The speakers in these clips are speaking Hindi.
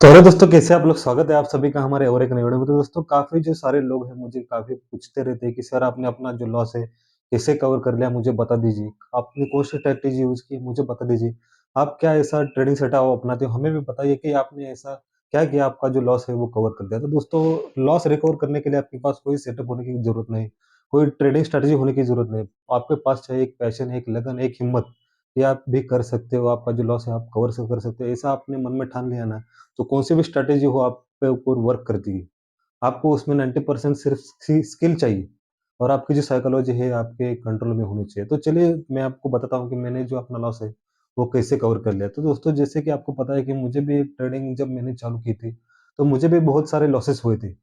तो हेलो दोस्तों, कैसे आप लोग? स्वागत है आप सभी का हमारे और एक नए वीडियो में। तो दोस्तों, काफ़ी जो सारे लोग हैं मुझे काफ़ी पूछते रहते हैं कि सर आपने अपना जो लॉस है कैसे कवर कर लिया, मुझे बता दीजिए। आपने कौन सी स्ट्रैटेजी यूज़ की, मुझे बता दीजिए। आप क्या ऐसा ट्रेडिंग सेटअप अपनाते हो, हमें भी बताइए कि आपने ऐसा क्या किया आपका जो लॉस है वो कवर कर दिया। तो दोस्तों, लॉस रिकवर करने के लिए आपके पास कोई सेटअप होने की ज़रूरत नहीं, कोई ट्रेडिंग स्ट्रैटेजी होने की ज़रूरत नहीं। आपके पास चाहिए एक पैशन, एक लगन, एक हिम्मत, ये आप भी कर सकते हो, आपका जो लॉस है आप कवर से कर सकते हो। ऐसा आपने मन में ठान लिया ना, तो कौन-सी भी स्ट्रैटेजी हो आप पे ऊपर वर्क करती है। आपको उसमें 90% सिर्फ स्किल चाहिए और आपकी जो साइकोलॉजी है आपके कंट्रोल में होनी चाहिए। तो चलिए मैं आपको बताता हूँ कि मैंने जो अपना लॉस है वो कैसे कवर कर लिया। तो दोस्तों, जैसे कि आपको पता है कि मुझे भी ट्रेडिंग जब मैंने चालू की थी, तो मुझे भी बहुत सारे लॉसेस हुए थे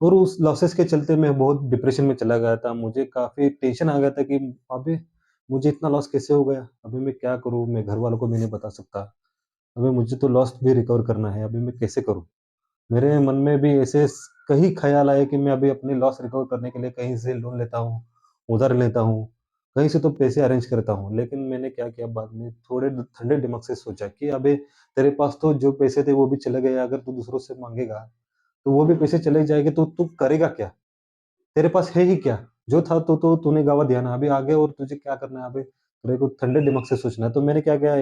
और उस लॉसेस के चलते मैं बहुत डिप्रेशन में चला गया था। मुझे काफ़ी टेंशन आ गया था कि अबे! मुझे इतना लॉस कैसे हो गया? अभी मैं क्या करूँ? मैं घरवालों को भी नहीं बता सकता। अभी मुझे तो लॉस भी रिकवर करना है, अभी मैं कैसे करूँ? मेरे मन में भी ऐसे कई ख़्याल आए कि मैं अभी अपनी लॉस रिकवर करने के लिए कहीं से लोन लेता हूँ, उधार लेता हूँ, कहीं से तो पैसे अरेंज करता हूँ। लेकिन मैंने क्या किया बाद में थोड़े ठंडे दिमाग से सोचा कि अबे तेरे पास तो जो पैसे थे वो भी चले गए, अगर तू दूसरों से माँगेगा, तो वो भी पैसे चले जाएँगे तो तू करेगा क्या? तेरे पास है ही क्या? जो था तो तूने गँवा दिया ना, अभी आगे और तुझे क्या करना है अबे? तेरे को ठंडे दिमाग से सोचना है। तो मैंने क्या किया,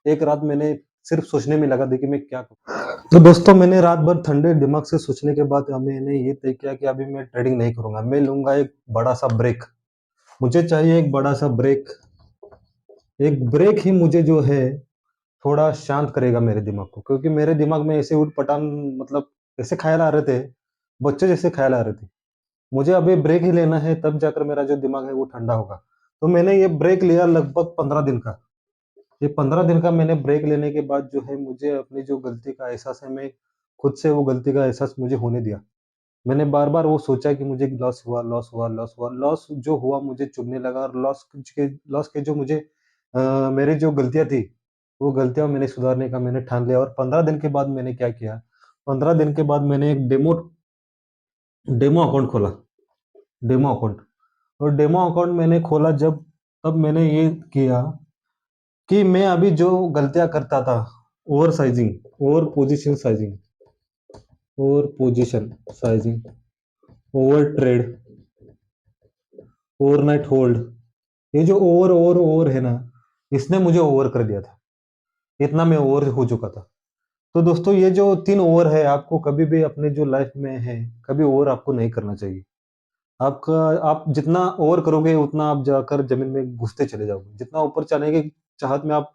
एक रात मैंने सिर्फ़ सोचने में लगा दी कि मैं क्या करूँ? तो दोस्तों, मैंने रात भर ठंडे दिमाग से सोचने के बाद मैंने ये तय किया कि अभी मैं ट्रेडिंग नहीं करूँगा। मैं लूँगा एक बड़ा-सा ब्रेक। मुझे चाहिए एक बड़ा-सा ब्रेक। एक ब्रेक ही मुझे जो है थोड़ा शांत करेगा मेरे दिमाग को, क्योंकि मेरे दिमाग में ऐसे ऊट-पटांग मतलब ऐसे ख़्याल आ रहे थे, बच्चे जैसे ख़्याल आ रहे थे। मुझे अभी ब्रेक ही लेना है, तब जाकर मेरा जो दिमाग है वो ठंडा होगा। तो मैंने ये ब्रेक लिया लगभग 15 दिन का। ये 15 दिन का मैंने ब्रेक लेने के बाद जो है मुझे अपनी जो गलती का एहसास है, मैं खुद से वो गलती का एहसास मुझे होने दिया। मैंने बार-बार वो सोचा कि मुझे लॉस हुआ, लॉस हुआ, लॉस हुआ। लॉस जो हुआ मुझे चुभने लगा और लॉस के जो मुझे मेरी जो गलतियाँ थी, वो गलतियाँ मैंने सुधारने का मैंने ठान लिया और 15 दिन के बाद मैंने क्या किया, 15 दिन के बाद मैंने एक डेमो अकाउंट खोला, डेमो अकाउंट। और डेमो अकाउंट मैंने खोला जब, तब मैंने ये किया कि मैं अभी जो गलतियाँ करता था, over sizing, over position sizing, over position sizing, over trade, overnight hold, ये जो ओवर है ना, इसने मुझे ओवर कर दिया था। इतना मैं ओवर हो चुका था। तो दोस्तों, ये जो 3 ओवर है, आपको कभी भी अपने जो लाइफ़ में है, कभी ओवर आपको नहीं करना चाहिए। आपका आप जितना ओवर करोगे उतना आप जाकर ज़मीन में घुसते चले जाओगे। जितना ऊपर जाने की चाहत में आप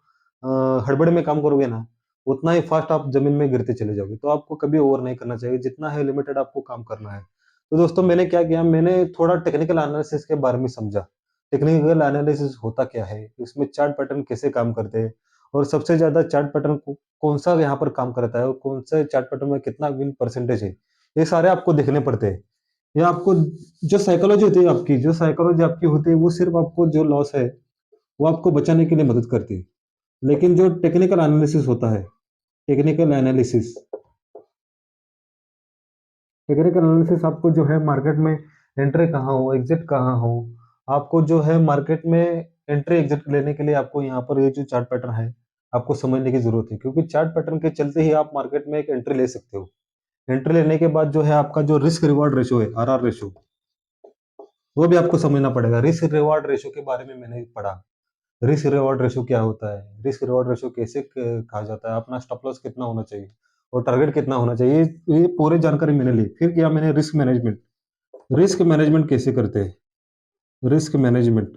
हड़बड़ी में काम करोगे ना, उतना ही फ़ास्ट आप ज़मीन में गिरते चले जाओगे। तो आपको कभी ओवर नहीं करना चाहिए, जितना है लिमिटेड आपको काम करना है। तो दोस्तों, मैंने क्या किया, मैंने थोड़ा टेक्निकल एनालिसिस के बारे में समझा। टेक्निकल एनालिसिस होता क्या है? इसमें चार्ट पैटर्न कैसे काम करते हैं? और सबसे ज़्यादा चार्ट पैटर्न कौन-सा यहाँ पर काम करता है और कौन से चार्ट पैटर्न में कितना विन परसेंटेज है? ये सारे आपको देखने पड़ते हैं। या आपको जो साइकोलॉजी आपकी होती है, वो सिर्फ़ आपको जो लॉस है, वो आपको बचाने के लिए मदद करती है। लेकिन जो टेक्निकल एनालिसिस टेक्निकल एनालिसिस आपको जो है मार्केट में एंट्री कहाँ हो, एग्ज़िट कहाँ हो, आपको जो है मार्केट में एंट्री एग्ज़िट लेने के लिए आपको यहाँ पर ये जो चार्ट पैटर्न है, आपको समझने की ज़रूरत है। क्योंकि चार्ट पैटर्न के चलते ही आप मार्केट में एक एंट्री ले सकते हो। एंट्री लेने के बाद जो है आपका जो रिस्क रिवार्ड रेशियो है, आरआर रेशियो, वो भी आपको समझना पड़ेगा। रिस्क रिवार्ड रेशियो के बारे में मैंने पढ़ा। रिस्क रिवार्ड रेशियो क्या होता है? रिस्क रिवार्ड रेशियो कैसे कहा जाता है? अपना स्टॉप लॉस कितना होना चाहिए और टारगेट कितना होना चाहिए? ये पूरी जानकारी मैंने ली। फिर किया मैंने रिस्क मैनेजमेंट। रिस्क मैनेजमेंट कैसे करते हैं? रिस्क मैनेजमेंट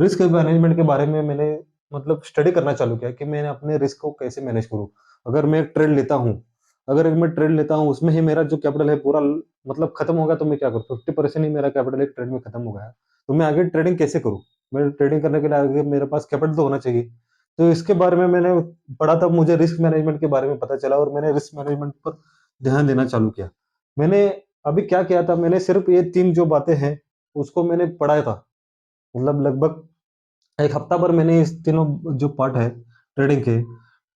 रिस्क मैनेजमेंट के बारे में मैंने मतलब स्टडी करना चालू किया कि मैं अपने रिस्क को कैसे मैनेज करूँ। अगर मैं एक ट्रेड लेता हूँ अगर एक मैं ट्रेड लेता हूँ, उसमें ही मेरा जो कैपिटल है पूरा मतलब खत्म हो गया, तो मैं क्या करूँ? 50% ही मेरा कैपिटल एक ट्रेड में खत्म हो गया। तो मैं आगे ट्रेडिंग कैसे करूँ? मैं ट्रेडिंग करने के लिए आगे मेरे पास कैपिटल तो होना चाहिए। तो इसके बारे में मैंने पढ़ा, तब मुझे रिस्क मैनेजमेंट के बारे में पता चला और मैंने रिस्क मैनेजमेंट पर ध्यान देना चालू किया। मैंने अभी क्या किया था, मैंने सिर्फ़ ये 3 जो बातें हैं, उसको मैंने पढ़ा था। मतलब लगभग 1 हफ्ता भर मैंने इस तीनों जो पार्ट है ट्रेडिंग के,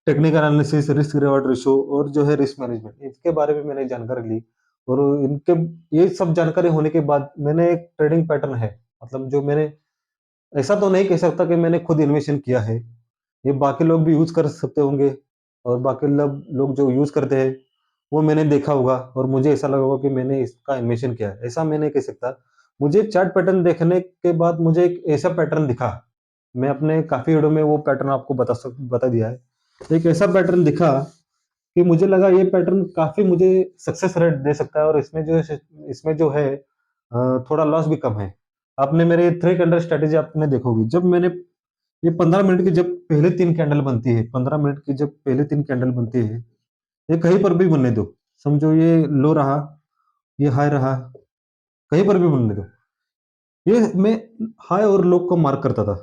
technical analysis, risk reward ratio और जो है रिस्क मैनेजमेंट, इसके बारे में मैंने जानकारी ली। और इनके ये सब जानकारी होने के बाद मैंने एक ट्रेडिंग पैटर्न है, मतलब जो मैंने ऐसा तो नहीं कह सकता कि मैंने खुद इन्वेंशन किया है, ये बाकी लोग भी यूज़ कर सकते होंगे। और बाकी लोग जो यूज़ करते हैं, वो मैंने देखा होगा और मुझे ऐसा लगा होगा कि मैंने इसका इन्वेंशन किया है। ऐसा मैं नहीं कह सकता। मुझे चार्ट पैटर्न देखने के बाद मुझे एक ऐसा पैटर्न दिखा, मैं अपने काफ़ी वीडियो में वो पैटर्न आपको बता दिया है। एक ऐसा पैटर्न दिखा कि मुझे लगा ये पैटर्न काफ़ी मुझे सक्सेस रेट दे सकता है और इसमें जो है थोड़ा लॉस भी कम है। आपने मेरे 3 कैंडल स्ट्रैटेजी आपने देखोगी। जब मैंने ये 15 मिनट की जब पहले 3 कैंडल बनती है, 15 मिनट की जब पहले 3 कैंडल बनती है, ये कहीं पर भी बनने दो। समझो ये लो रहा, ये हाई रहा, कहीं पर भी बनने दो। ये मैं हाई और लो को मार्क करता था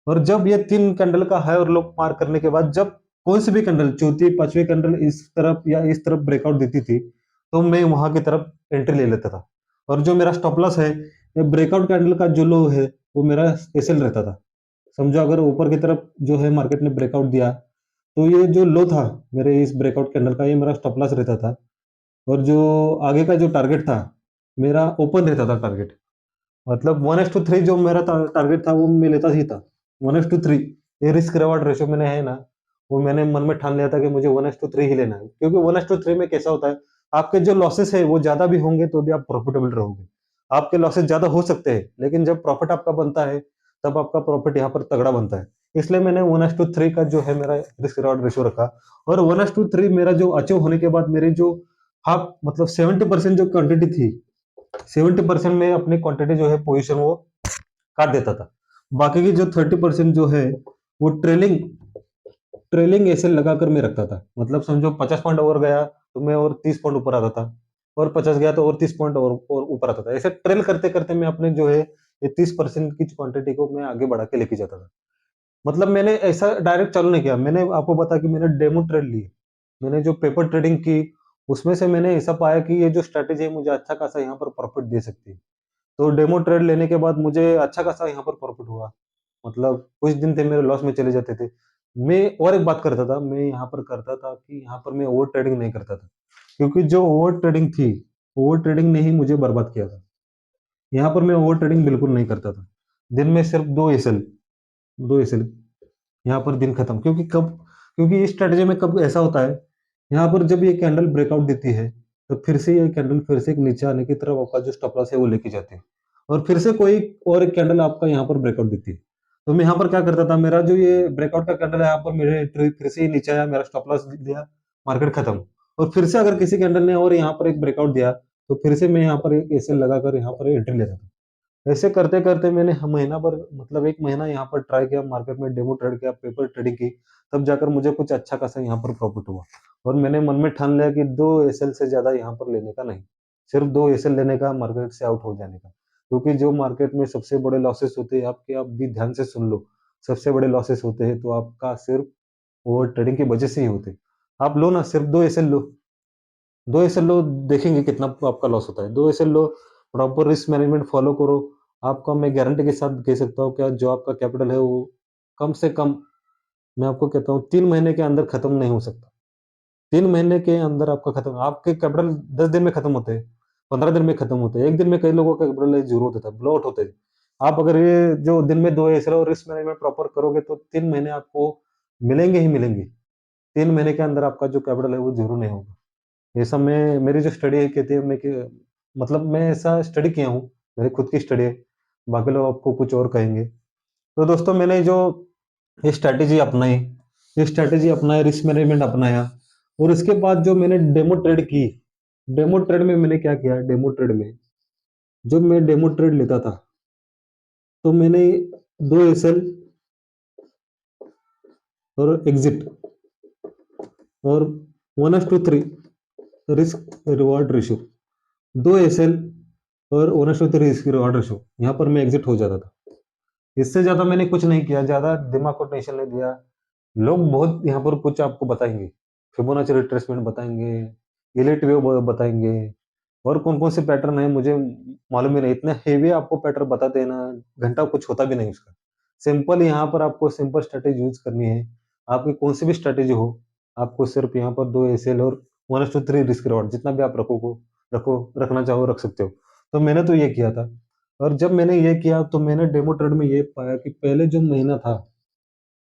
और जब ये 3 कैंडल का हाई और लो मार्क करने के बाद जब कौन सी भी कैंडल, चौथी, 5वीं कैंडल इस तरफ या इस तरफ ब्रेकआउट देती थी, तो मैं वहाँ की तरफ एंट्री ले लेता था। और जो मेरा स्टॉप लॉस है, ये ब्रेकआउट कैंडल का जो लो है, वो मेरा एसएल रहता था। समझो अगर ऊपर की तरफ जो है मार्केट ने ब्रेकआउट दिया, तो ये जो लो था मेरे इस ब्रेकआउट कैंडल का, ये मेरा स्टॉप लॉस रहता था। और जो आगे का जो टारगेट था, मेरा ओपन रहता था टारगेट। मतलब 1:3 जो मेरा टारगेट था वो मैं लेता ही था। 1:3 ये रिस्क रिवॉर्ड रेशियो मैंने है ना, वो मैंने मन में ठान लिया था कि मुझे 1:3 ही लेना है, क्योंकि 1:3 में कैसा होता है, आपके जो लॉसेस है वो ज्यादा भी होंगे तो भी आप प्रॉफिटेबल रहोगे। आपके लॉसेस ज्यादा हो सकते हैं लेकिन जब प्रॉफिट आपका बनता है, तब आपका प्रॉफिट यहाँ पर तगड़ा बनता है। इसलिए मैंने 1:3 का जो है मेरा रिस्क रिवॉर्ड रेशियो रखा। और 1:3 मेरा जो अचीव होने के बाद मेरी जो हाफ मतलब 70% जो क्वांटिटी थी, 70% में अपनी क्वांटिटी जो है पोजीशन वो काट देता था। बाकी की जो 30% जो है वो ट्रेलिंग ऐसे लगाकर मैं रखता था। मतलब समझो 50 पॉइंट ओवर गया तो मैं और 30 पॉइंट ऊपर आता था, और 50 गया तो और 30 पॉइंट और ऊपर आता था। ऐसे ट्रेल करते करते मैं अपने जो है ये 30% की क्वांटिटी को मैं आगे बढ़ा के लेके जाता था। मतलब मैंने ऐसा डायरेक्ट चालू नहीं किया, मैंने आपको बताया कि मैंने डेमो ट्रेड ली। मैंने जो पेपर ट्रेडिंग की, उसमें से मैंने ऐसा पाया कि ये जो स्ट्रैटेजी है मुझे अच्छा खासा यहाँ पर प्रॉफिट दे सकती है। तो डेमो ट्रेड लेने के बाद मुझे अच्छा खासा यहाँ पर प्रॉफिट हुआ। मतलब कुछ दिन थे मेरे लॉस में चले जाते थे। मैं और एक बात करता था, मैं यहाँ पर करता था कि यहाँ पर मैं ओवर ट्रेडिंग नहीं करता था, क्योंकि जो ओवर ट्रेडिंग थी, ओवर ट्रेडिंग ने ही मुझे बर्बाद किया था। यहाँ पर मैं ओवर ट्रेडिंग बिल्कुल नहीं करता था। दिन में सिर्फ 2 एसएल यहाँ पर दिन खत्म। क्योंकि इस स्ट्रेटेजी में कब ऐसा होता है, यहाँ पर जब ये कैंडल ब्रेकआउट देती है, तो फिर से ये कैंडल फिर से एक नीचे आने की तरफ आपका जो स्टॉप लॉस है वो लेके जाती है, और फिर से कोई और एक कैंडल आपका यहाँ पर ब्रेकआउट देती है। तो मैं यहाँ पर क्या करता था, मेरा जो ये ब्रेकआउट का कैंडल है यहाँ पर मेरे एंट्री फिर से ही नीचे आया, मेरा स्टॉप लॉस दिया, मार्केट खत्म। और फिर से अगर किसी कैंडल ने और यहाँ पर एक ब्रेकआउट दिया, तो फिर से मैं यहाँ पर एक एसएल लगाकर यहाँ पर एंट्री लेता था। ऐसे करते-करते मैंने महीना भर, मतलब 1 महीना यहाँ पर ट्राई किया, मार्केट में डेमो ट्रेड किया, पेपर ट्रेडिंग की, तब जाकर मुझे कुछ अच्छा खासा यहाँ पर प्रॉफिट हुआ। और मैंने मन में ठान लिया कि 2 एसएल से ज़्यादा यहाँ पर लेने का नहीं, सिर्फ 2 एसएल लेने का, मार्केट से आउट हो जाने का। क्योंकि जो मार्केट में सबसे बड़े लॉसेस होते हैं आपके, आप भी ध्यान से सुन लो, सबसे बड़े लॉसेस होते हैं तो आपका सिर्फ ओवर ट्रेडिंग की वजह से ही होते हैं। आप लो ना, सिर्फ 2 एसएल लो, 2 एसएल लो, देखेंगे कितना आपका लॉस होता है। 2 एसएल लो, प्रॉपर रिस्क मैनेजमेंट फॉलो करो। आपका मैं गारंटी के साथ कह सकता हूँ कि जो आपका कैपिटल है वो कम से कम, मैं आपको कहता हूँ 3 महीने के अंदर खत्म नहीं हो सकता। 3 महीने के अंदर आपका खत्म, आपके कैपिटल 10 दिन में खत्म होते हैं, 15 दिन में खत्म होते हैं। 1 दिन में कई लोगों का कैपिटल ज़ीरो होता है, ब्लॉट होते हैं। आप अगर ये जो दिन में 2 एसएल और रिस्क मैनेजमेंट प्रॉपर करोगे तो 3 महीने आपको मिलेंगे ही मिलेंगे। 3 महीने के अंदर आपका जो कैपिटल है वो ज़ीरो नहीं होगा। ऐसा मैं, मेरी जो स्टडी है कहती है, मैं कि मतलब मैं ऐसा स्टडी किया हूँ, मेरी खुद की स्टडी है, बाकी लोग आपको कुछ और कहेंगे। तो दोस्तों मैंने जो ये स्ट्रैटेजी अपनाई, रिस्क मैनेजमेंट अपनाया, और इसके बाद जो मैंने डेमो ट्रेड की, डेमो ट्रेड में मैंने क्या किया, डेमो ट्रेड में जब मैं डेमो ट्रेड लेता था, तो मैंने 2 एसएल और एग्जिट और 1:3 रिस्क रिवॉर्ड रेशियो, 2 एसएल और 1:3 रिस्क रिवॉर्ड रेशियो, यहाँ पर मैं एग्जिट हो जाता था। इससे ज्यादा मैंने कुछ नहीं किया, ज्यादा दिमाग को टेंशन नहीं दिया। लोग बहुत यहाँ पर कुछ आपको बताएंगे, फिबोनाची रिट्रेसमेंट बताएंगे, एलिट वेव बताएंगे, और कौन कौन से पैटर्न है मुझे मालूम ही नहीं। इतने हेवी आपको पैटर्न बताते हैं ना, घंटा कुछ होता भी नहीं उसका। सिंपल यहाँ पर आपको सिंपल स्ट्रेटेजी यूज करनी है। आपकी कौन सी भी स्ट्रेटेजी हो, आपको सिर्फ यहाँ पर 2 एसएल और 1:3 रिस्क रिवॉर्ड, जितना भी आप रखो, रखना चाहो रख सकते हो। तो मैंने तो ये किया था। और जब मैंने ये किया तो मैंने डेमो ट्रेड में ये पाया कि पहले जो महीना था,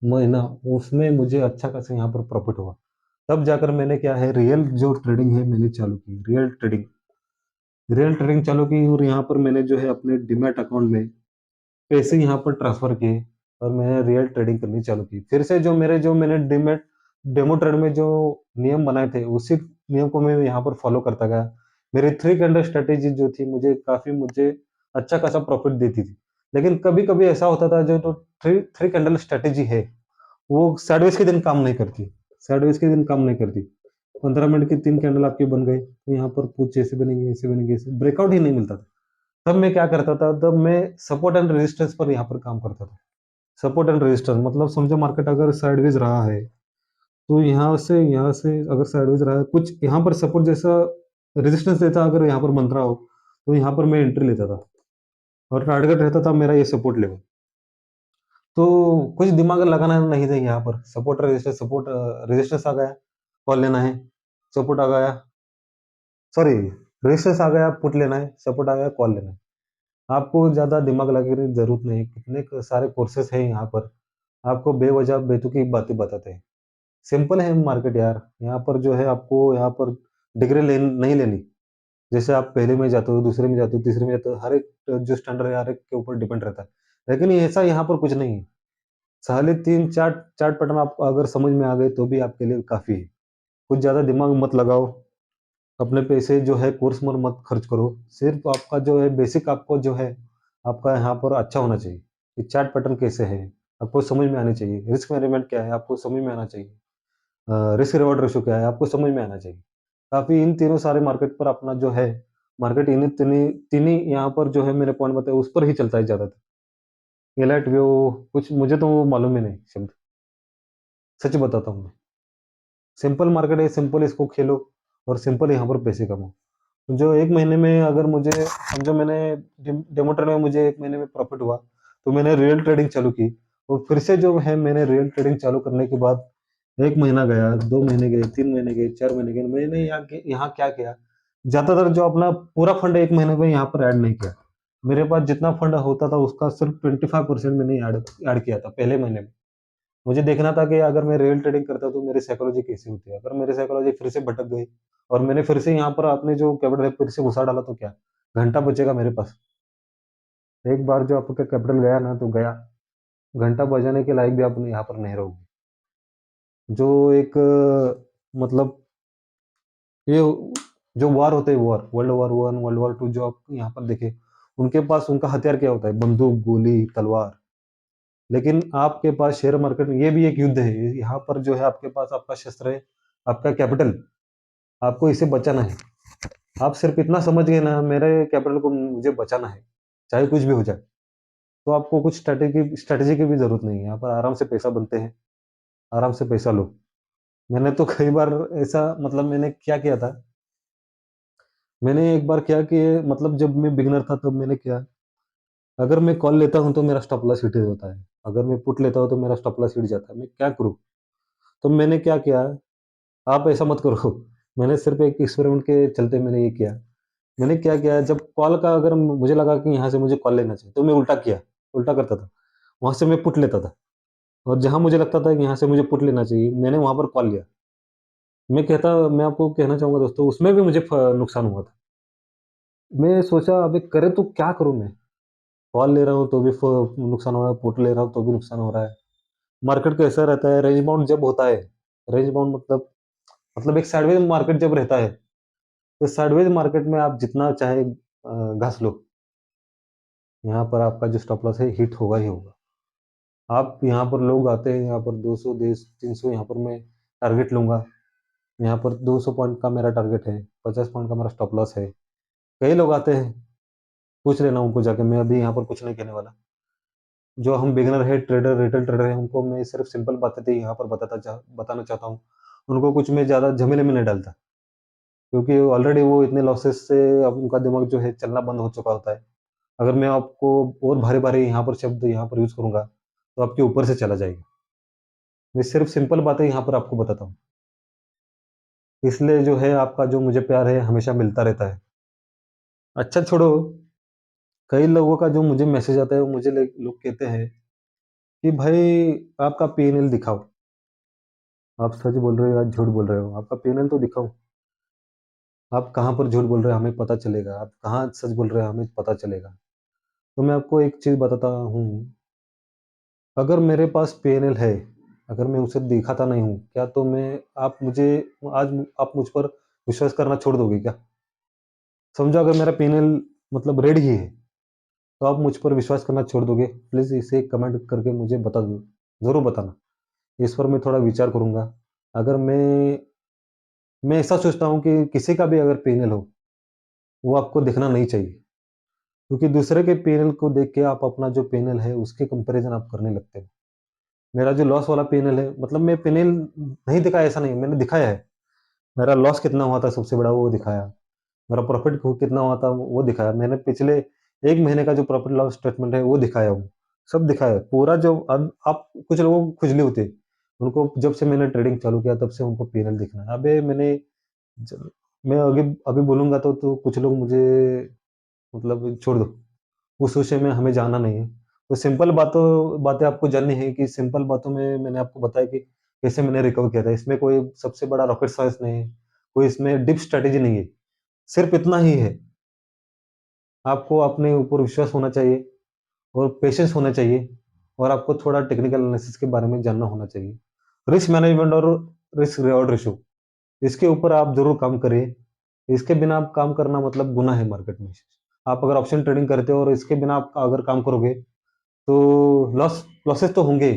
महीना, उसमें मुझे अच्छा खासा यहाँ पर प्रॉफ़िट हुआ। तब जाकर मैंने क्या है रियल जो ट्रेडिंग है मैंने चालू की, रियल ट्रेडिंग चालू की और यहाँ पर मैंने जो है अपने डीमैट अकाउंट में पैसे यहाँ पर ट्रांसफ़र किए और मैंने रियल ट्रेडिंग करनी चालू की। फिर से जो मैंने डीमैट डेमो ट्रेड में जो नियम बनाए थे, उसी नियम को मैं यहाँ पर फ़ॉलो करता गया। मेरी 3 कैंडल स्ट्रैटेजी जो थी मुझे अच्छा खासा प्रॉफ़िट देती थी। लेकिन कभी-कभी ऐसा होता था जो 3 कैंडल स्ट्रैटेजी है, वो साइडवेज़ के दिन काम नहीं करती। साइडवेज़ के दिन काम नहीं करती। 15 मिनट की 3 कैंडल आपकी बन गई, तो यहाँ पर कुछ ऐसे बनेंगे, ऐसे ब्रेकआउट ही नहीं मिलता था। तब मैं क्या करता था, तब मैं सपोर्ट एंड रेजिस्टेंस पर यहाँ पर काम करता था। सपोर्ट एंड रेजिस्टेंस मतलब समझो मार्केट अगर साइडवेज रहा है, तो यहाँ से अगर साइडवेज रहा है, कुछ यहाँ पर सपोर्ट जैसा रेजिस्टेंस देता अगर यहाँ पर बन रहा हो, तो यहाँ पर मैं एंट्री लेता था और टारगेट रहता था मेरा ये सपोर्ट लेवल। तो कुछ दिमाग लगाना नहीं था यहाँ पर, सपोर्ट रेजिस्टेंस आ गया, कॉल लेना है, सपोर्ट आ गया, सॉरी, रेजिस्टेंस आ गया, पुट लेना है, सपोर्ट आ गया, कॉल लेना है। आपको ज़्यादा दिमाग लगाने की ज़रूरत नहीं, कितने सारे कोर्सेस हैं यहाँ पर, आपको बेवजह बेतुकी बातें बताते हैं। सिंपल है मार्केट यार, यहाँ पर जो है आपको यहाँ पर डिग्री नहीं लेनी। जैसे आप पहले में जाते हो, दूसरे में जाते हो, तीसरे में जाते हो, हर एक जो स्टैंडर्ड है, हर एक के ऊपर डिपेंड रहता है। लेकिन ऐसा यहाँ पर कुछ नहीं है। साले 3 चार्ट चार्ट पैटर्न आपको अगर समझ में आ गए तो भी आपके लिए काफ़ी है। कुछ ज़्यादा दिमाग मत लगाओ, अपने पैसे जो है कोर्स में मत खर्च करो। सिर्फ़ आपका जो है बेसिक आपको जो है, आपका यहाँ पर अच्छा होना चाहिए। कि चार्ट पैटर्न कैसे है, आपको समझ में आनी चाहिए। रिस्क मैनेजमेंट क्या है, आपको समझ में आना चाहिए। रिस्क रिवॉर्ड रेशियो क्या है, आपको समझ में आना चाहिए। काफ़ी इन तीनों सारे मार्केट पर अपना जो है, मार्केट इन्हीं तिन्हीं तिन्हीं यहाँ पर जो है मैंने पॉइंट बताए उस पर ही चलता है ज़्यादातर। एलाइट व्यू कुछ मुझे तो वो मालूम ही नहीं शब्द, सच बताता हूँ मैं। सिंपल मार्केट है, सिंपल इसको खेलो और सिंपल यहाँ पर पैसे कमाओ। जो 1 महीने में अगर मुझे समझो मैंने डेमो ट्रेड में मुझे 1 महीने में प्रॉफ़िट हुआ, तो मैंने रियल ट्रेडिंग चालू की और फिर से जो है मैंने रियल ट्रेडिंग चालू करने के बाद 1 महीना गया, 2 महीने गए, 3 महीने गए, 4 महीने गए, मैंने यहाँ क्या किया, ज़्यादातर जो अपना पूरा फंड 1 महीने में यहाँ पर ऐड नहीं किया। मेरे पास जितना फंड होता था उसका सिर्फ 25% मैंने ऐड ऐड किया था पहले महीने में। मुझे देखना था कि अगर मैं रियल ट्रेडिंग करता तो मेरी साइकोलॉजी कैसी होती है। अगर मेरी साइकोलॉजी फिर से भटक गई और मैंने फिर से यहाँ पर अपने जो कैपिटल है फिर से घुसा डाला तो क्या? घंटा बचेगा मेरे पास। एक बार जो आपका कैपिटल गया ना तो गया, घंटा बचाने के लायक भी आप यहाँ पर नहीं रहोगे। जो एक मतलब ये जो वॉर होते हैं war, world war 1, world war 2 जो आप यहाँ पर देखें, उनके पास उनका हथियार क्या होता है? बंदूक, गोली, तलवार। लेकिन आपके पास शेयर मार्केट में ये भी एक युद्ध है। यहाँ पर जो है आपके पास आपका शस्त्र है, आपका कैपिटल, आपको इसे बचाना है। आप सिर्फ इतना समझ गए ना मेरे कैपिटल को मुझे बचाना है, चाहे कुछ भी हो जाए। तो आपको कुछ स्ट्रैटेजी की भी ज़रूरत नहीं है। यहाँ पर आराम से पैसा बनते हैं, आराम से पैसा लो। मैंने तो कई बार ऐसा मतलब मैंने क्या किया था, मैंने एक बार क्या कि मतलब जब मैं बिगिनर था तब मैंने किया, अगर मैं कॉल लेता हूँ तो मेरा स्टॉप लॉस हिट होता है। अगर मैं पुट लेता हूँ तो मेरा स्टॉप लॉस हिट जाता है। मैं क्या करूँ? तो मैंने क्या किया, आप ऐसा मत करो। मैंने सिर्फ़ एक एक्सपेरिमेंट के चलते मैंने ये किया। मैंने क्या किया जब कॉल का अगर मुझे लगा कि यहाँ से मुझे कॉल लेना चाहिए, तो मैं उल्टा किया, उल्टा करता था। वहाँ से मैं पुट लेता था और जहाँ मुझे लगता था कि यहाँ से मुझे पुट लेना चाहिए, मैंने वहाँ पर कॉल लिया। मैं आपको कहना चाहूँगा दोस्तों उसमें भी मुझे नुकसान हुआ था। मैं सोचा अबे करे तो क्या करूँ मैं? कॉल ले रहा हूँ तो भी नुकसान हो रहा है, पुट ले रहा हूँ तो भी नुकसान हो रहा है। मार्केट कैसा रहता है, रेंज बाउंड जब होता है, रेंज बाउंड मतलब एक साइडवेज मार्केट जब रहता है, तो साइडवेज मार्केट में आप जितना चाहे घास लो, यहाँ पर आपका जो स्टॉप लॉस है हिट होगा ही होगा। आप यहाँ पर लोग आते हैं, यहाँ पर 200 देश 300 यहाँ पर मैं टारगेट लूँगा। यहाँ पर 200 पॉइंट का मेरा टारगेट है, 50 पॉइंट का मेरा स्टॉप लॉस है। कई लोग आते हैं, पूछ लेना उनको जाके, मैं अभी यहाँ पर कुछ नहीं कहने वाला। जो हम बिगिनर है, ट्रेडर, रिटेल ट्रेडर हैं, उनको मैं सिर्फ सिंपल बातें तो यहाँ पर बताना चाहता हूँ। उनको कुछ मैं ज़्यादा झमेले में नहीं डालता, क्योंकि ऑलरेडी वो इतने लॉसेस से अब उनका दिमाग जो है चलना बंद हो चुका होता है। अगर मैं आपको और भारी-भारी यहाँ पर शब्द यहाँ पर यूज़ करूँगा, तो आपके ऊपर से चला जाएगा। मैं सिर्फ सिंपल बातें यहाँ पर आपको बताता हूँ। इसलिए जो है आपका जो मुझे प्यार है हमेशा मिलता रहता है। अच्छा छोड़ो, कई लोगों का जो मुझे मैसेज आता है वो मुझे लोग कहते हैं कि भाई आपका पीएनएल दिखाओ। आप सच बोल रहे हो या झूठ बोल रहे हो? आपका पीएनएल तो दिखाओ। आप कहाँ पर झूठ बोल रहे हो हमें पता चलेगा, आप कहाँ सच बोल रहे हो हमें पता चलेगा। तो मैं आपको एक चीज़ बताता हूँ, अगर मेरे पास पीएनएल है, अगर मैं उसे दिखाता नहीं हूँ, क्या तो मैं आप मुझे आप मुझ पर विश्वास करना छोड़ दोगे क्या? समझो अगर मेरा पीएनएल मतलब रेड ही है, तो आप मुझ पर विश्वास करना छोड़ दोगे? प्लीज़ इसे कमेंट करके मुझे बता दो, ज़रूर बताना। इस पर मैं थोड़ा विचार करूँगा। अगर मैं ऐसा सोचता हूँ कि किसी का भी अगर पीएनएल हो, वो आपको दिखना नहीं चाहिए। क्योंकि दूसरे के पीएनएल को देख के आप अपना जो पीएनएल है, उसके कंपैरिज़न आप करने लगते हो। मेरा जो लॉस वाला पीएनएल है, मतलब मैं पीएनएल नहीं दिखाया ऐसा नहीं, मैंने दिखाया है। मेरा लॉस कितना हुआ था सबसे बड़ा वो दिखाया। मेरा प्रॉफ़िट को कितना हुआ था वो दिखाया। मैंने पिछले 1 महीने का जो प्रॉफ़िट लॉस स्टेटमेंट है वो दिखाया हूँ। सब दिखाया है। पूरा जो अब आप कुछ लोगों को खुजली होती है। उनको जब से मैंने ट्रेडिंग चालू किया तब से उनको पीएनएल दिखना है। अबे मैंने ज मैं अभी अभी बोलूँगा तो कुछ लोग मुझे मतलब छोड़ दो, उस विषय में हमें जाना नहीं है। तो सिंपल बातें आपको जाननी है कि सिंपल बातों में मैंने आपको बताया कि कैसे मैंने रिकवर किया था। इसमें कोई सबसे बड़ा रॉकेट साइंस नहीं है, कोई इसमें डीप स्ट्रैटेजी नहीं है। सिर्फ़ इतना ही है, आपको अपने ऊपर विश्वास होना चाहिए और पेशेंस होना चाहिए और आपको थोड़ा टेक्निकल एनालिसिस के बारे में जानना होना चाहिए। रिस्क मैनेजमेंट और रिस्क रिवॉर्ड रेशियो, इसके ऊपर आप ज़रूर काम करिए। इसके बिना आप काम करना मतलब गुनाह है मार्केट में। आप अगर ऑप्शन ट्रेडिंग करते हो और इसके बिना आप अगर काम करोगे, तो लॉसेस तो होंगे ही,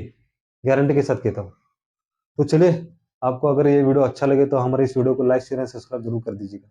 गारंटी के साथ कहता हूँ। तो चलिए, आपको अगर ये वीडियो अच्छा लगे तो हमारे इस वीडियो को लाइक, शेयर एंड सब्सक्राइब ज़रूर कर दीजिएगा।